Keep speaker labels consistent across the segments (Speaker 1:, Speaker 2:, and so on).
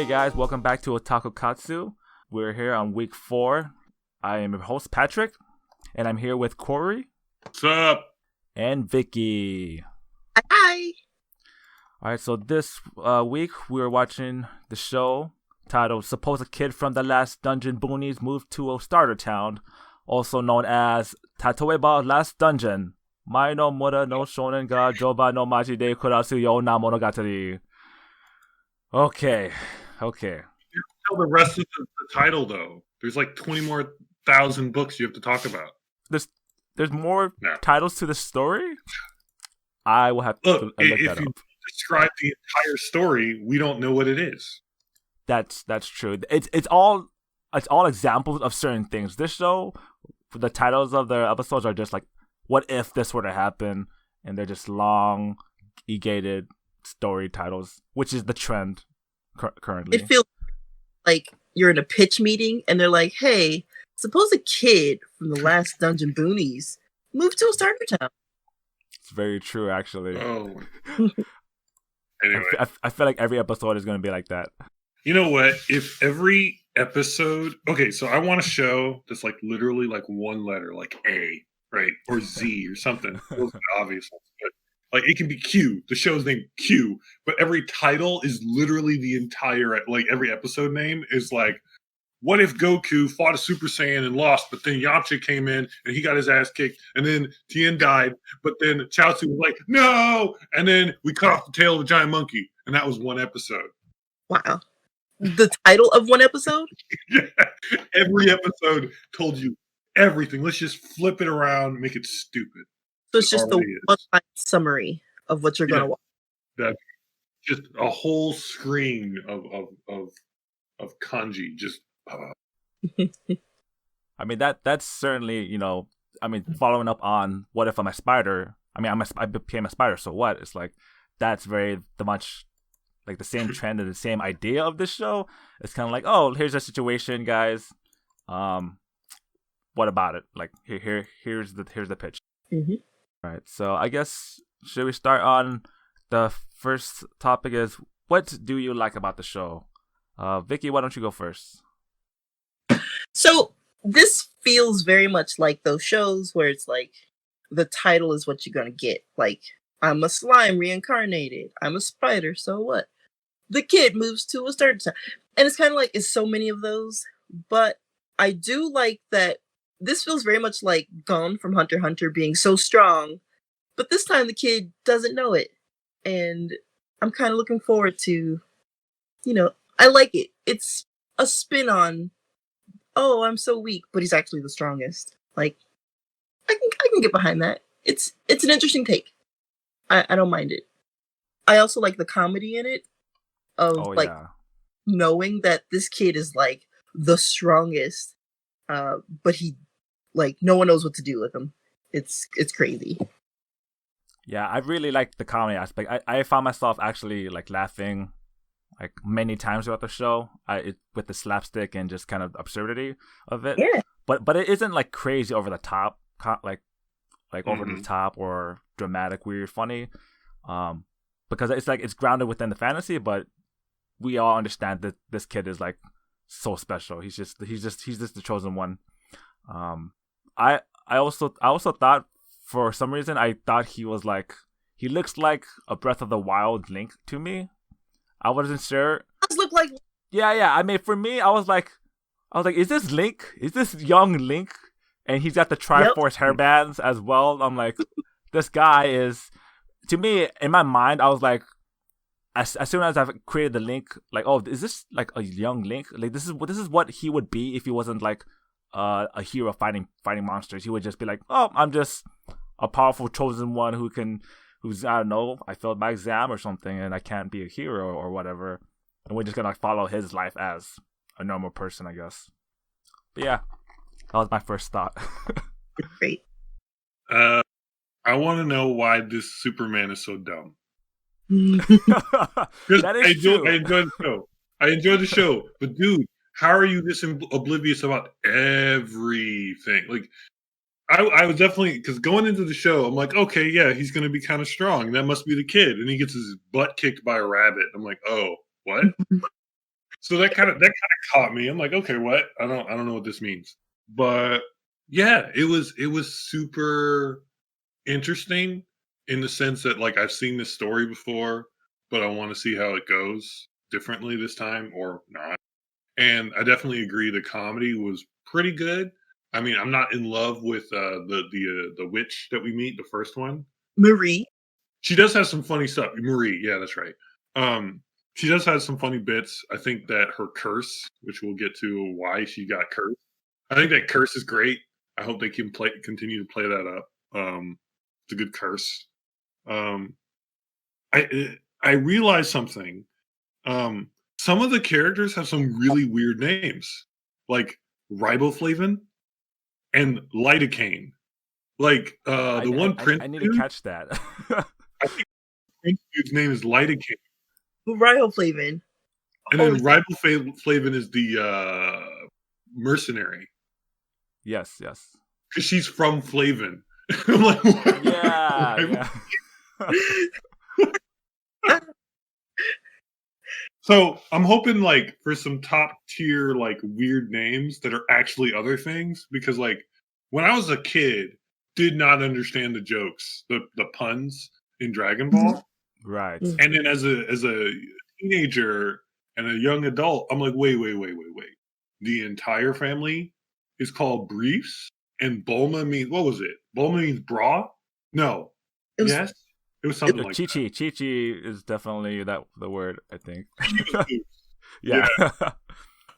Speaker 1: Hey guys, welcome back to Taku Katsu. We're here on week 4. I am your host Patrick, and I'm here with Cori.
Speaker 2: What's up?
Speaker 1: And Vicky.
Speaker 3: Hi.
Speaker 1: Alright, so this week we were watching the show titled Supposed Kid from the Last Dungeon Boonies Moved to a Starter Town, also known as Tatoeba Last Dungeon. Mai no Mura no Shonen ga Joba no Maji de Kurasu yo na Monogatari. Okay.
Speaker 2: You tell the rest of the title though. There's like 20 more thousand books you have to talk about.
Speaker 1: There's more titles to the story? I will have to look that up.
Speaker 2: If you describe the entire story, we don't know what it is.
Speaker 1: That's true. It's all examples of certain things. This show, the titles of the episodes are just like, what if this were to happen? And they're just long, elongated story titles, which is the trend currently.
Speaker 3: It feels like you're in a pitch meeting and they're like, hey, suppose a kid from the Last Dungeon Boonies moved to a starter town.
Speaker 1: It's very true, actually.
Speaker 2: Oh. Anyway.
Speaker 1: I feel like every episode is going to be like that.
Speaker 2: You know what? If every episode... Okay, so I want a show that's like literally like one letter, like A, right? Or Z or something. Those are the obvious ones. But like it can be Q. The show's named Q. But every title is literally the entire... Like every episode name is like, what if Goku fought a Super Saiyan and lost, but then Yamcha came in and he got his ass kicked, and then Tien died, but then Chaozu was like, no! And then we cut off the tail of a giant monkey. And that was one episode.
Speaker 3: Wow. The title of one episode?
Speaker 2: Yeah. Every episode told you everything. Let's just flip it around and make it stupid.
Speaker 3: So it's just the one-line summary of what you're going to watch.
Speaker 2: That's just a whole screen of kanji. Just...
Speaker 1: I mean, that's certainly, following up on what if I'm a spider? I mean, I became a spider, so what? It's like, that's very much like the same trend and the same idea of this show. It's kind of like, oh, here's a situation, guys. What about it? Like, here's the pitch.
Speaker 3: Mm-hmm.
Speaker 1: All right, so I guess, should we start on the first topic is, what do you like about the show? Vicky, why don't you go first?
Speaker 3: So this feels very much like those shows where it's like the title is what you're going to get. Like, I'm a slime reincarnated. I'm a spider, so what? The kid moves to a starter town. And it's kind of like, it's so many of those. But I do like that this feels very much like Gon from Hunter x Hunter being so strong. But this time the kid doesn't know it. And I'm kind of looking forward to, I like it. It's a spin on, oh, I'm so weak, but he's actually the strongest. Like, I can get behind that. It's an interesting take. I don't mind it. I also like the comedy in it of knowing that this kid is like the strongest, but he no one knows what to do with him. It's crazy.
Speaker 1: Yeah, I really like the comedy aspect. I found myself actually like laughing like many times throughout the show, with the slapstick and just kind of absurdity of it.
Speaker 3: Yeah.
Speaker 1: But it isn't like crazy over the top, like over the top or dramatic, weird, funny. Because it's like it's grounded within the fantasy, but we all understand that this kid is like so special. He's just the chosen one. I also thought, for some reason, I thought he looks like a Breath of the Wild Link to me. I wasn't sure.
Speaker 3: Does look like?
Speaker 1: Yeah. I mean, for me, I was like, is this Link? Is this young Link? And he's got the Triforce hairbands as well. I'm like, this guy is. To me, in my mind, I was like, as soon as I've created the Link, like, oh, is this like a young Link? Like, this is what he would be if he wasn't like a hero fighting monsters. He would just be like, oh, I'm just a powerful chosen one who's I don't know, I failed my exam or something and I can't be a hero or whatever. And we're just gonna follow his life as a normal person, I guess. But yeah, that was my first thought.
Speaker 3: Great.
Speaker 2: I want to know why this Superman is so dumb.
Speaker 1: That is true.
Speaker 2: I enjoy the show, but dude, how are you this oblivious about everything? Like, I was definitely, because going into the show, I'm like, okay, yeah, he's going to be kind of strong. That must be the kid. And he gets his butt kicked by a rabbit. I'm like, oh, what? So that kind of caught me. I'm like, okay, what? I don't know what this means. But yeah, it was super interesting in the sense that like I've seen this story before, but I want to see how it goes differently this time or not. And I definitely agree the comedy was pretty good. I mean, I'm not in love with the witch that we meet, the first one.
Speaker 3: Marie.
Speaker 2: She does have some funny stuff. Marie, yeah, that's right. She does have some funny bits. I think that her curse, which we'll get to why she got cursed. I think that curse is great. I hope they can continue to play that up. It's a good curse. I realized something. Some of the characters have some really weird names, like riboflavin and lidocaine. Like the one prince.
Speaker 1: I need to catch that.
Speaker 2: I think Prince dude's name is lidocaine.
Speaker 3: Riboflavin.
Speaker 2: And then riboflavin is the mercenary.
Speaker 1: Yes.
Speaker 2: Because she's from Flavin. I'm like, what?
Speaker 1: Yeah.
Speaker 2: So I'm hoping like for some top tier like weird names that are actually other things, because like when I was a kid, did not understand the jokes, the puns in Dragon Ball.
Speaker 1: Right.
Speaker 2: And then as a teenager and a young adult, I'm like, wait. The entire family is called Briefs, and Bulma means, what was it? Bulma means bra? No. Yes? It was something like
Speaker 1: Chi-Chi. Chi-Chi is definitely the word, I think.
Speaker 2: Yeah.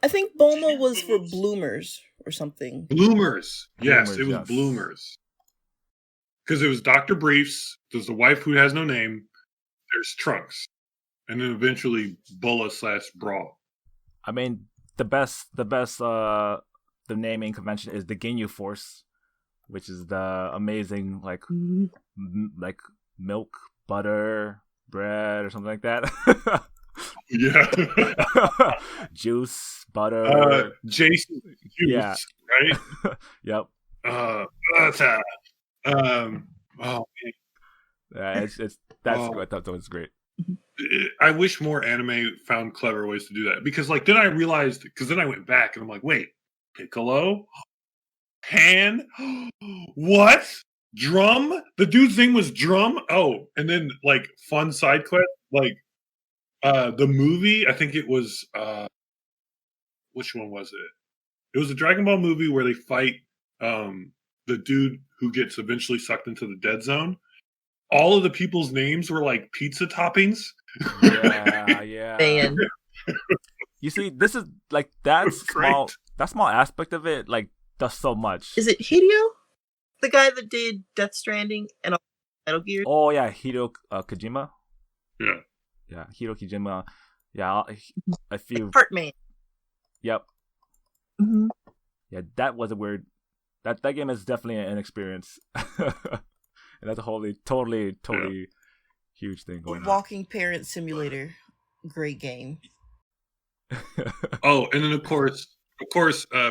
Speaker 3: I think Bulma was for bloomers or something.
Speaker 2: Bloomers. Yes,
Speaker 1: Bloomers,
Speaker 2: it was
Speaker 1: yes.
Speaker 2: Bloomers. Because it was Dr. Briefs, there's the wife who has no name, there's Trunks, and then eventually Bulla/Bra.
Speaker 1: I mean, the best the naming convention is the Ginyu Force, which is the amazing like milk, butter, bread, or something like that.
Speaker 2: Yeah.
Speaker 1: Juice, butter.
Speaker 2: Jason Juice,
Speaker 1: Yeah.
Speaker 2: right?
Speaker 1: Yep.
Speaker 2: Oh man.
Speaker 1: Yeah, that's good. That was great.
Speaker 2: I wish more anime found clever ways to do that, because like then I realized, because then I went back and I'm like, wait, Piccolo, Pan, what? Drum? The dude's name was Drum? Oh, and then like fun side quest, like the movie, I think it was which one was it? It was a Dragon Ball movie where they fight the dude who gets eventually sucked into the dead zone. All of the people's names were like pizza toppings.
Speaker 1: Yeah.
Speaker 3: Man.
Speaker 1: You see, this is like that small aspect of it, like does so much.
Speaker 3: Is it Hideo? The guy that did Death Stranding and Metal Gear?
Speaker 1: Oh yeah, Hideo Kojima.
Speaker 2: Yeah,
Speaker 1: Hideo Kojima. Yeah, a few.
Speaker 3: Heartman.
Speaker 1: Yep.
Speaker 3: Mm-hmm.
Speaker 1: Yeah, that was a weird. That game is definitely an experience, and that's a totally huge thing going on.
Speaker 3: Walking Parent Simulator, great game.
Speaker 2: Oh, and then of course,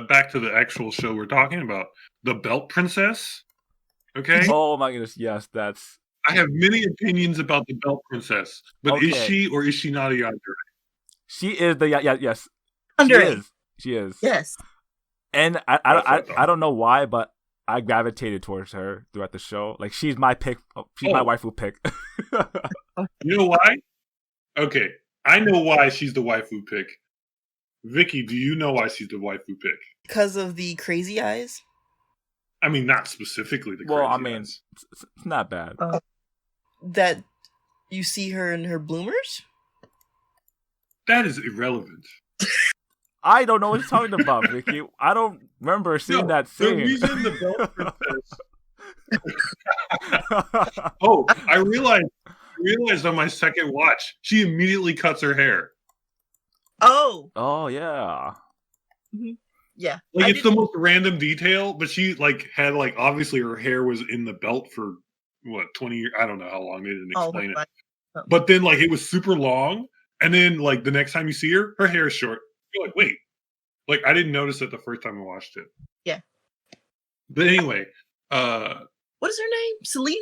Speaker 2: back to the actual show we're talking about, the Belt Princess. Okay.
Speaker 1: Oh my goodness, yes, that's.
Speaker 2: I have many opinions about the Belt Princess, but
Speaker 1: Okay.
Speaker 2: is she or is she not a yandere?
Speaker 1: She is the yes.
Speaker 3: Yandere.
Speaker 1: She is.
Speaker 3: Yes.
Speaker 1: And I don't know why, but I gravitated towards her throughout the show. Like she's my pick. She's my waifu pick.
Speaker 2: You know why? Okay, I know why she's the waifu pick. Vicky, do you know why she's the waifu pick?
Speaker 3: Because of the crazy eyes?
Speaker 2: I mean, not specifically the crazy
Speaker 1: well, I mean,
Speaker 2: eyes.
Speaker 1: it's not bad.
Speaker 3: That you see her in her bloomers?
Speaker 2: That is irrelevant.
Speaker 1: I don't know what you're talking about, Vicky. I don't remember seeing that scene.
Speaker 2: The reason the Belt Princess. Oh, I realized on my second watch, she immediately cuts her hair.
Speaker 3: Oh.
Speaker 1: Oh yeah.
Speaker 3: Mm-hmm. Yeah.
Speaker 2: Like it's the most random detail, but she like had like obviously her hair was in the belt for what 20 years. I don't know how long, they didn't explain it. But then like it was super long, and then like the next time you see her, her hair is short. You're like, wait. Like I didn't notice it the first time I watched it.
Speaker 3: Yeah.
Speaker 2: But anyway,
Speaker 3: what is her name? Celine?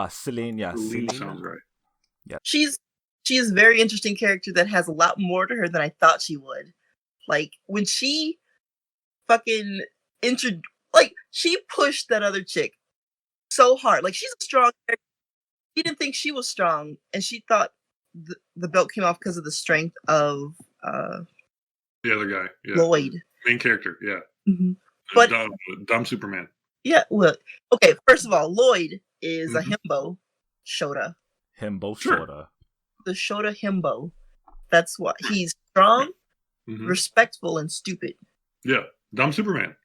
Speaker 1: Celine, yeah.
Speaker 2: Celine sounds right.
Speaker 1: Yeah.
Speaker 3: She's she is a very interesting character that has a lot more to her than I thought she would. Like, when she fucking she pushed that other chick so hard. Like, she's a strong character. She didn't think she was strong, and she thought the belt came off because of the strength of
Speaker 2: the other guy,
Speaker 3: Lloyd.
Speaker 2: Main character, yeah.
Speaker 3: Mm-hmm. But
Speaker 2: dumb Superman.
Speaker 3: Yeah, well, okay, first of all, Lloyd is a himbo Shota.
Speaker 1: Himbo Shota.
Speaker 3: The Shota himbo. That's what he's strong, respectful, and stupid.
Speaker 2: Yeah, dumb Superman.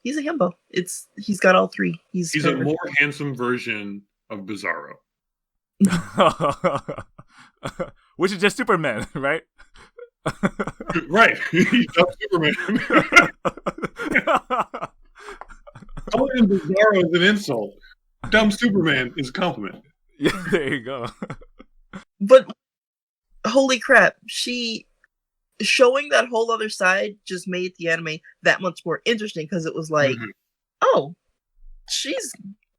Speaker 3: He's a himbo. He's got all three. He's
Speaker 2: a more handsome version of Bizarro.
Speaker 1: Which is just Superman, right?
Speaker 2: Right. He's dumb Superman. Calling him Bizarro is an insult. Dumb Superman is a compliment.
Speaker 1: Yeah, there you go.
Speaker 3: But holy crap, showing that whole other side just made the anime that much more interesting, because it was like, oh, she's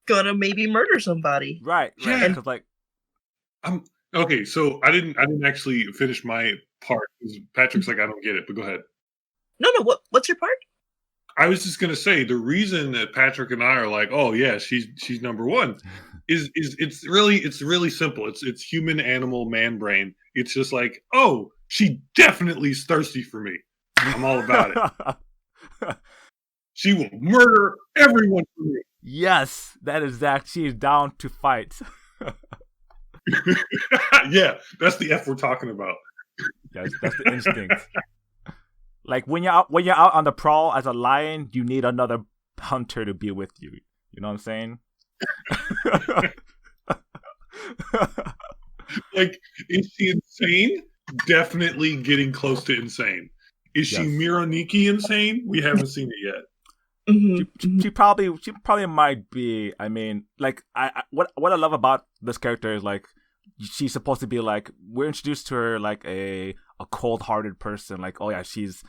Speaker 3: gonna maybe murder somebody.
Speaker 1: Right.
Speaker 2: Yeah.
Speaker 1: And like,
Speaker 2: okay, so I didn't actually finish my part. Patrick's like, I don't get it, but go ahead.
Speaker 3: No, what's your part?
Speaker 2: I was just gonna say, the reason that Patrick and I are like, oh yeah, she's number one, is it's really simple. It's human, animal, man brain. It's just like, oh, she definitely is thirsty for me. I'm all about it. She will murder everyone for me.
Speaker 1: Yes, that is that. She is down to fight.
Speaker 2: Yeah, that's the F we're talking about.
Speaker 1: That's the instinct. Like when you're out on the prowl as a lion, you need another hunter to be with you. You know what I'm saying?
Speaker 2: Like, is she insane? Definitely getting close to insane. Is she Mironiki insane? We haven't seen it yet.
Speaker 1: She probably might be. I mean, like, what I love about this character is, like, she's supposed to be like, we're introduced to her like a cold-hearted person. Like, oh yeah, she's,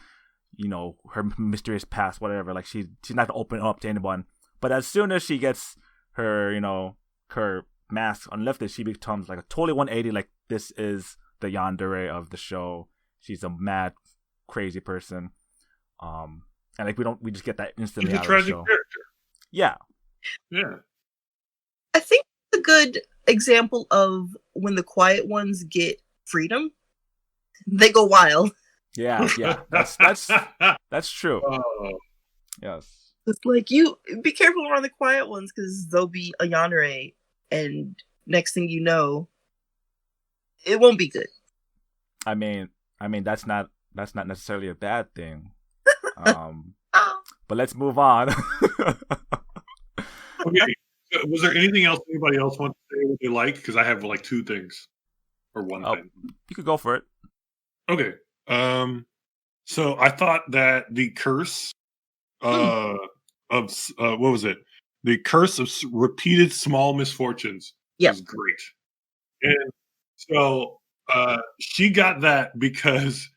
Speaker 1: you know, her mysterious past, whatever. Like, she's not gonna open up to anyone. But as soon as she gets her, you know, her mask unlifted, she becomes like a totally 180. Like, this is the yandere of the show. She's a mad, crazy person. And like, we just get that instantly.
Speaker 2: She's a tragic character.
Speaker 1: Yeah.
Speaker 2: Yeah.
Speaker 3: I think it's a good example of when the quiet ones get freedom, they go wild.
Speaker 1: Yeah. That's true. Yes.
Speaker 3: It's like, you be careful around the quiet ones, because they'll be a yandere, and next thing you know, it won't be good.
Speaker 1: I mean that's not necessarily a bad thing. But let's move on.
Speaker 2: Okay. Was there anything else anybody else wants to say what they like? Because I have like two things or one thing.
Speaker 1: You could go for it.
Speaker 2: Okay. So I thought that the curse of what was it? The curse of repeated small misfortunes was great. And so she got that because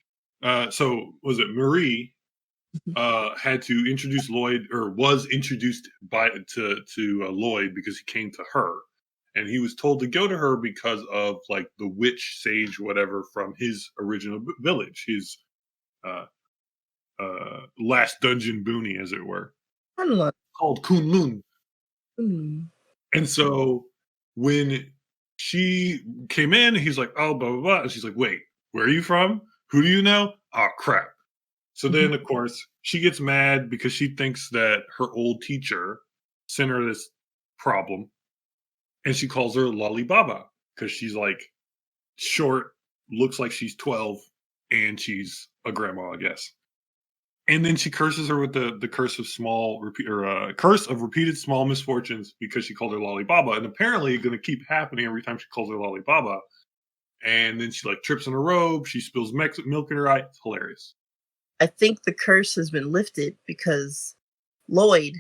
Speaker 2: so was it Marie had to introduce Lloyd, or was introduced to Lloyd because he came to her, and he was told to go to her because of like the witch sage whatever from his original village, his last dungeon boonie, as it were, called Kunlun. And so when she came in, he's like, oh, blah blah blah, and she's like, wait, where are you from? Who do you know? Oh crap. So then, of course, she gets mad because she thinks that her old teacher sent her this problem, and she calls her Lolly Baba because she's like short, looks like she's 12, and she's a grandma, I guess. And then she curses her with the curse of curse of repeated small misfortunes because she called her Lolly Baba, and apparently it's going to keep happening every time she calls her Lolly Baba. And then she like trips in her robe, she spills milk in her eye. It's hilarious.
Speaker 3: I think the curse has been lifted because Lloyd,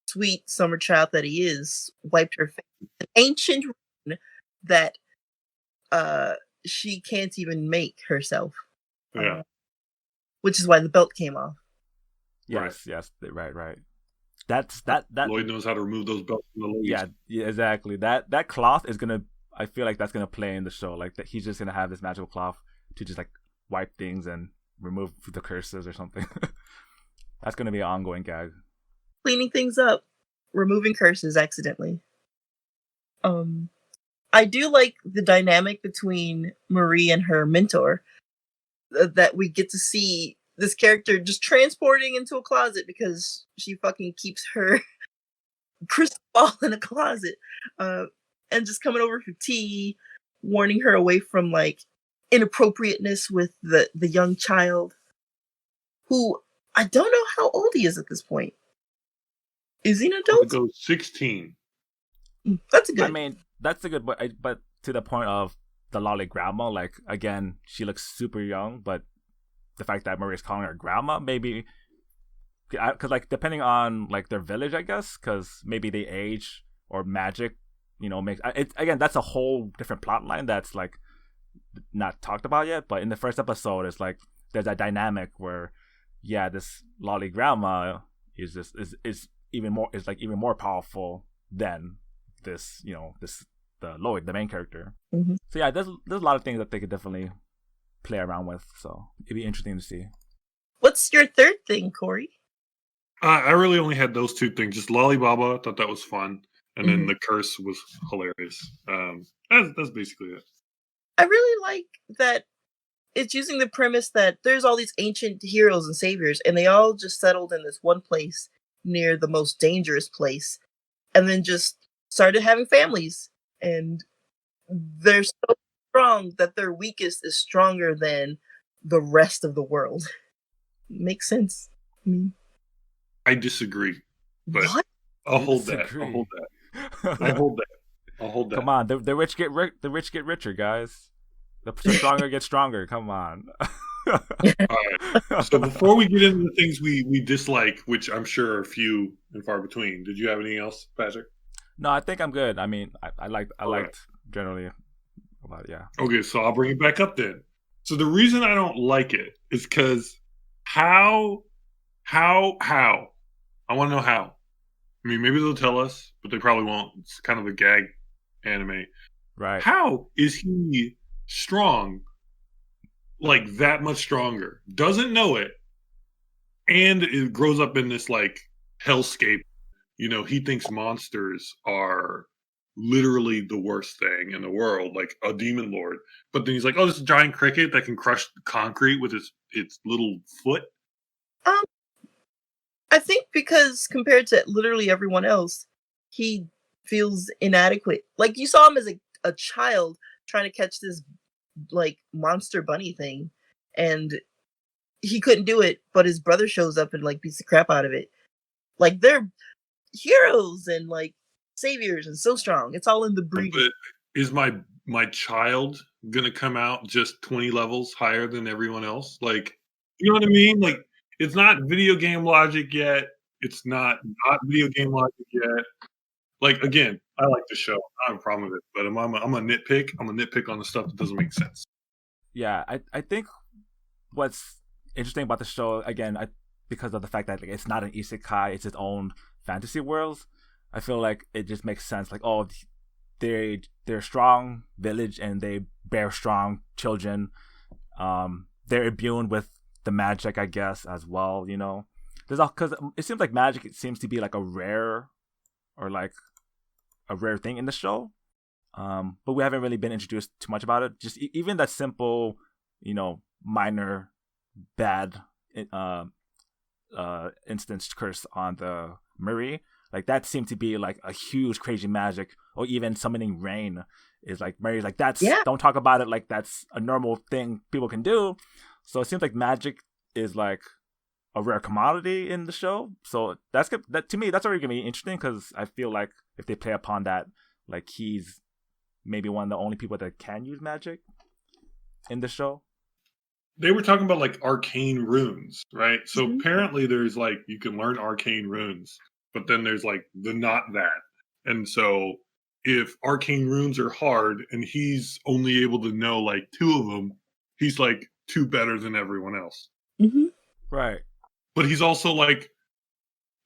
Speaker 3: sweet summer child that he is, wiped her face. An ancient rune that she can't even make herself.
Speaker 2: Yeah.
Speaker 3: Which is why the belt came off.
Speaker 1: Yes, right. That's that
Speaker 2: Lloyd knows how to remove those belts from the ladies.
Speaker 1: Yeah, exactly. That cloth is gonna, I feel like that's gonna play in the show. Like that he's just gonna have this magical cloth to just like wipe things and remove the curses or something. That's gonna be an ongoing gag.
Speaker 3: Cleaning things up, removing curses accidentally. I do like the dynamic between Marie and her mentor. That we get to see this character just transporting into a closet because she fucking keeps her crystal ball in a closet, and just coming over for tea, warning her away from like inappropriateness with the young child, who I don't know how old he is at this point. Is he an adult?
Speaker 2: Go 16.
Speaker 3: That's a good.
Speaker 1: I mean, that's a good, but to the point of the lolly grandma, like again, she looks super young, but the fact that Marie's calling her grandma, maybe, because like depending on like their village, I guess, because maybe they age or magic, makes it again. That's a whole different plot line that's like not talked about yet. But in the first episode, it's like there's that dynamic where, yeah, this lolly grandma is just is even more powerful than this, the Lloyd, the main character.
Speaker 3: Mm-hmm.
Speaker 1: So yeah, there's a lot of things that they could definitely play around with. So it'd be interesting to see. What's
Speaker 3: your third thing, Cori?
Speaker 2: I really only had those two things. Just Lolly Baba, I thought that was fun, and then the curse was hilarious. That's basically it.
Speaker 3: I really like that it's using the premise that there's all these ancient heroes and saviors, and they all just settled in this one place near the most dangerous place, and then just started having families. And they're so strong that their weakest is stronger than the rest of the world. Makes sense.
Speaker 2: I disagree. But
Speaker 3: what?
Speaker 2: I'll hold that. I'll hold that.
Speaker 1: Come on, the rich get richer, guys. The stronger get stronger. Come on.
Speaker 2: All right. So before we get into the things we dislike, which I'm sure are few and far between, did you have anything else, Patrick?
Speaker 1: No, I think I'm good. I mean, I liked generally about it, yeah.
Speaker 2: Okay, so I'll bring it back up then. So the reason I don't like it is because how? I want to know how. I mean, maybe they'll tell us, but they probably won't. It's kind of a gag anime.
Speaker 1: Right.
Speaker 2: How is he strong? Like that much stronger? Doesn't know it. And it grows up in this like hellscape. He thinks monsters are literally the worst thing in the world, like a demon lord. But then he's like, oh, this is a giant cricket that can crush concrete with its little foot.
Speaker 3: I think because compared to literally everyone else, he feels inadequate. Like you saw him as a child trying to catch this like monster bunny thing, and he couldn't do it, but his brother shows up and like beats the crap out of it. Like they're heroes and like saviors and so strong. It's all in the breed.
Speaker 2: But is my child gonna come out just 20 levels higher than everyone else? Like, you know what I mean? Like, it's not video game logic yet. It's not video game logic yet. Like, again, I like the show. I have a problem with it, but I'm a nitpick. I'm a nitpick on the stuff that doesn't make sense.
Speaker 1: Yeah, I think what's interesting about the show, again, because of the fact that it's not an isekai, it's its own fantasy world. I feel like it just makes sense. Like, oh, they're a strong village and they bear strong children. They're immune with the magic, I guess, as well. There's all because it seems like magic. It seems to be like a rare thing in the show. But we haven't really been introduced too much about it. Just even that simple, minor bad instance curse on the Marie. Like that seemed to be like a huge crazy magic, or even summoning rain is like Mary's like don't talk about it, like that's a normal thing people can do. So it seems like magic is like a rare commodity in the show. So that's good. That to me, that's already gonna be interesting because I feel like if they play upon that, like he's maybe one of the only people that can use magic in the show.
Speaker 2: They were talking about like arcane runes, right? So apparently there's like you can learn arcane runes. But then there's like the not that. And so if arcane runes are hard and he's only able to know like 2 of them, he's like 2 better than everyone else.
Speaker 3: Mm-hmm.
Speaker 1: Right.
Speaker 2: But he's also like,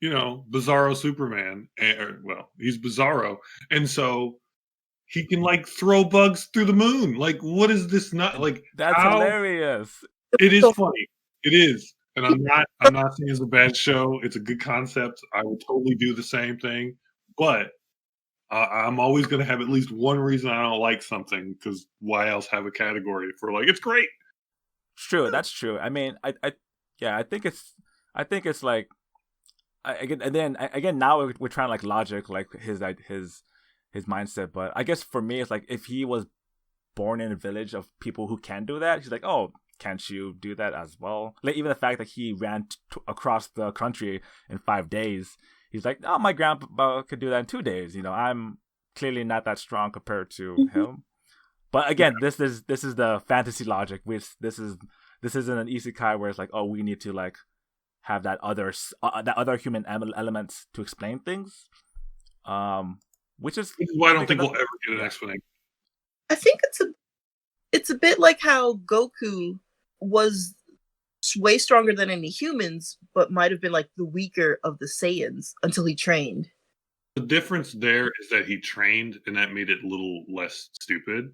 Speaker 2: Bizarro Superman. He's Bizarro. And so he can like throw bugs through the moon. Like, what is this? Not like
Speaker 1: That's
Speaker 2: how
Speaker 1: hilarious.
Speaker 2: it is funny. It is, and I'm not saying it's a bad show. It's a good concept. I would totally do the same thing, but I'm always going to have at least one reason I don't like something, because why else have a category for like it's great?
Speaker 1: True, that's true. I mean, yeah, I think it's like, again, now we're trying to like logic like his mindset, but I guess for me it's like if he was born in a village of people who can do that, he's like, oh, can't you do that as well? Like even the fact that he ran across the country in 5 days, he's like, oh, my grandpa could do that in 2 days. I'm clearly not that strong compared to him. But again, this is the fantasy logic. This isn't an isekai where it's like, oh, we need to like have that other human elements to explain things. Which is
Speaker 2: why I don't think we'll ever get an explanation.
Speaker 3: I think it's a bit like how Goku was way stronger than any humans, but might have been like the weaker of the Saiyans until he trained.
Speaker 2: The difference there is that he trained, and that made it a little less stupid.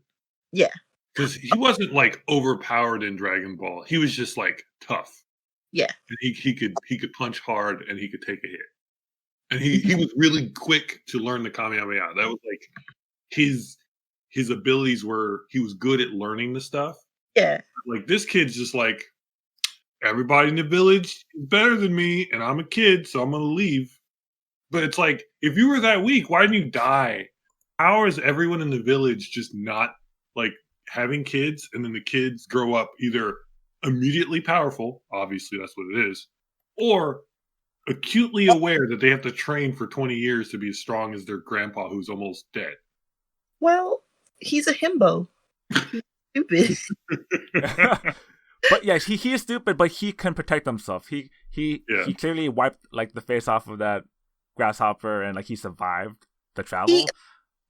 Speaker 3: Yeah.
Speaker 2: Because he wasn't like overpowered in Dragon Ball. He was just like tough.
Speaker 3: Yeah.
Speaker 2: And he could punch hard and he could take a hit. And he was really quick to learn the Kamehameha. That was like his abilities were, he was good at learning the stuff.
Speaker 3: Yeah.
Speaker 2: Like this kid's just like, everybody in the village is better than me, and I'm a kid, so I'm gonna leave. But it's like, if you were that weak, why didn't you die? How is everyone in the village just not like having kids, and then the kids grow up either immediately powerful, obviously that's what it is, or acutely aware that they have to train for 20 years to be as strong as their grandpa who's almost dead?
Speaker 3: Well, he's a himbo. He's stupid.
Speaker 1: But yes, he is stupid, but he can protect himself. He clearly wiped like the face off of that grasshopper, and like he survived the travel.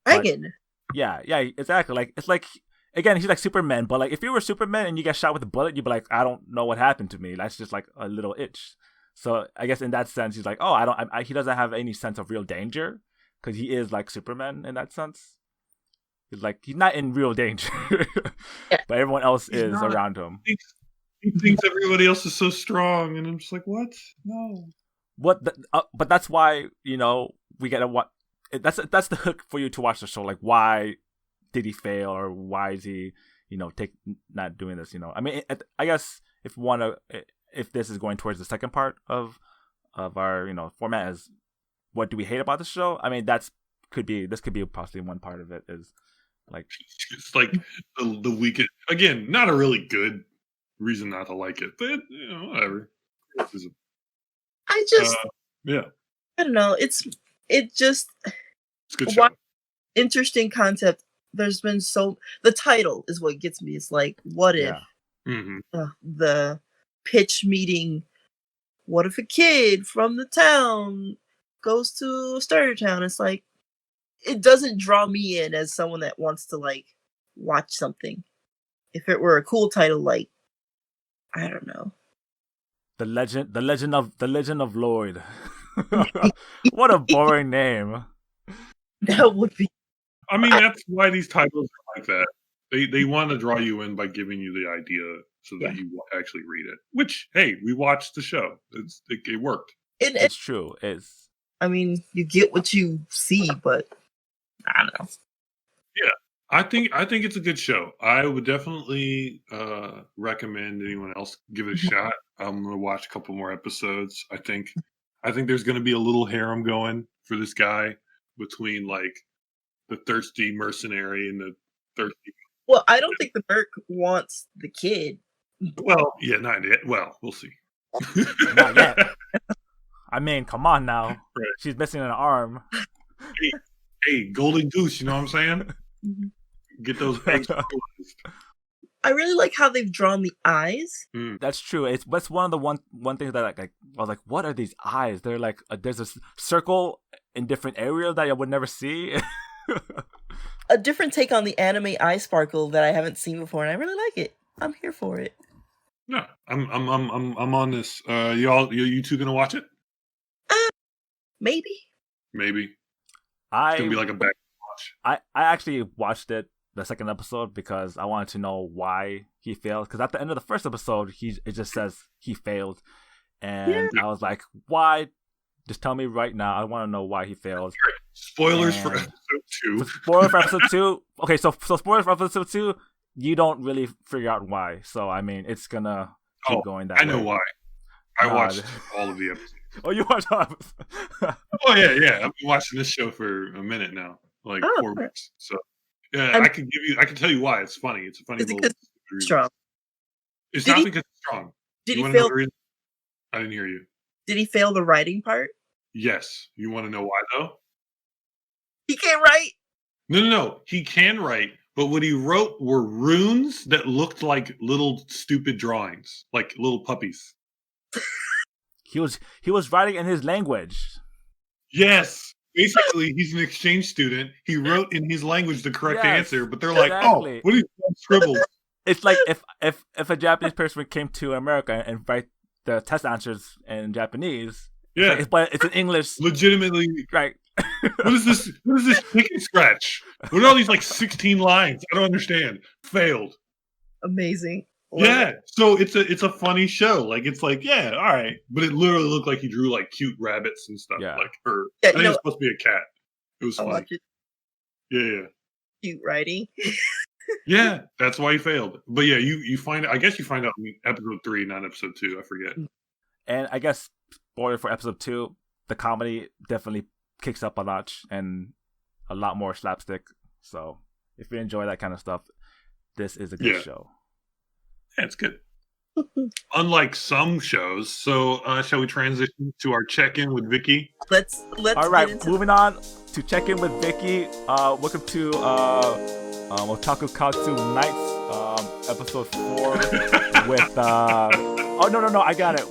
Speaker 3: Dragon.
Speaker 1: Yeah, exactly. Like it's like, again, he's like Superman, but like if you were Superman and you get shot with a bullet, you'd be like, I don't know what happened to me. That's just like a little itch. So I guess in that sense, he's like, oh, he doesn't have any sense of real danger because he is like Superman in that sense. He's like, he's not in real danger,
Speaker 3: Yeah.
Speaker 1: But everyone else is around him.
Speaker 2: He thinks everybody else is so strong, and I'm just like, what? No.
Speaker 1: But that's why we gotta what. That's the hook for you to watch the show. Like, why did he fail, or why is he not doing this? I mean, I guess if this is going towards the second part of our format, as what do we hate about the show? I mean, this could be possibly one part of it, is like
Speaker 2: it's like the weakest. Again, not a really good reason not to like it, but whatever.
Speaker 3: I just
Speaker 2: I
Speaker 3: don't know. It's
Speaker 2: a good show.
Speaker 3: Interesting concept. There's been the title is what gets me. It's like, what if the pitch meeting? What if a kid from the town goes to a starter town? It's like, it doesn't draw me in as someone that wants to like watch something. If it were a cool title, like, I don't know,
Speaker 1: the legend of Lloyd. What a boring name.
Speaker 3: That would be.
Speaker 2: I mean, that's why these titles are like that. They want to draw you in by giving you the idea so that you actually read it. Which, hey, we watched the show. It worked.
Speaker 1: It's true.
Speaker 3: I mean, you get what you see, but I don't know.
Speaker 2: Yeah, I think it's a good show. I would definitely recommend anyone else give it a shot. I'm gonna watch a couple more episodes. I think there's gonna be a little harem going for this guy between like the thirsty mercenary and the thirsty.
Speaker 3: Well, I don't think the Merc wants the kid.
Speaker 2: Well, yeah, not yet. Well, we'll see.
Speaker 1: Not yet. I mean, come on now.
Speaker 2: Right.
Speaker 1: She's missing an arm.
Speaker 2: Hey, golden goose, you know what I'm saying? Get those eggs.
Speaker 3: I really like how they've drawn the eyes.
Speaker 1: That's true. That's one of the one thing that I was like, what are these eyes? They're like there's a circle in different areas that I would never see.
Speaker 3: A different take on the anime eye sparkle that I haven't seen before, and I really like it. I'm here for it.
Speaker 2: No, I'm on this. You two gonna watch it?
Speaker 3: Maybe.
Speaker 2: It's gonna be like a back watch.
Speaker 1: I actually watched it, the second episode, because I wanted to know why he failed. Because at the end of the first episode, it just says he failed, and I was like, why? Just tell me right now. I want to know why he failed.
Speaker 2: Spoilers for episode 2.
Speaker 1: Spoiler for episode 2. Okay, so spoilers for episode 2. You don't really figure out why. So I mean, it's gonna keep going that way.
Speaker 2: I know why. I watched all of the episodes.
Speaker 1: Oh, you watched all of it?
Speaker 2: Oh yeah. I've been watching this show for a minute now, like 4 weeks. So yeah, I can tell you why. It's funny. It's a funny little
Speaker 3: strong.
Speaker 2: It's not because it's strong.
Speaker 3: Did he fail?
Speaker 2: I didn't hear you.
Speaker 3: Did he fail the writing part?
Speaker 2: Yes. You want to know why though?
Speaker 3: He can't write.
Speaker 2: No. He can write, but what he wrote were runes that looked like little stupid drawings, like little puppies.
Speaker 1: He was writing in his language.
Speaker 2: Yes. Basically, he's an exchange student. He wrote in his language the correct answer, but they're like, "Oh, what are you scribbles?"
Speaker 1: It's like if a Japanese person came to America and write the test answers in Japanese, but it's in English.
Speaker 2: Legitimately,
Speaker 1: right?
Speaker 2: What is this? What is this chicken scratch? What are all these like 16 lines? I don't understand. Failed.
Speaker 3: Amazing.
Speaker 2: Yeah, so it's a funny show. Like it's like, yeah, all right, but it literally looked like he drew like cute rabbits and stuff.
Speaker 1: Yeah.
Speaker 2: Like her. I think it was supposed to be a cat. It was funny. Yeah.
Speaker 3: Cute writing.
Speaker 2: Yeah, that's why he failed. But yeah, you find. I guess you find out in episode 3, not episode 2. I forget.
Speaker 1: And I guess spoiler for episode 2, the comedy definitely kicks up a notch and a lot more slapstick. So if you enjoy that kind of stuff, this is a good show.
Speaker 2: Yeah, it's good. Unlike some shows. So shall we transition to our check-in with Vicky?
Speaker 3: Let's
Speaker 1: all right, moving on to check-in with Vicky. Welcome to Taku Katsu Nights, episode 4 with oh no, I got it.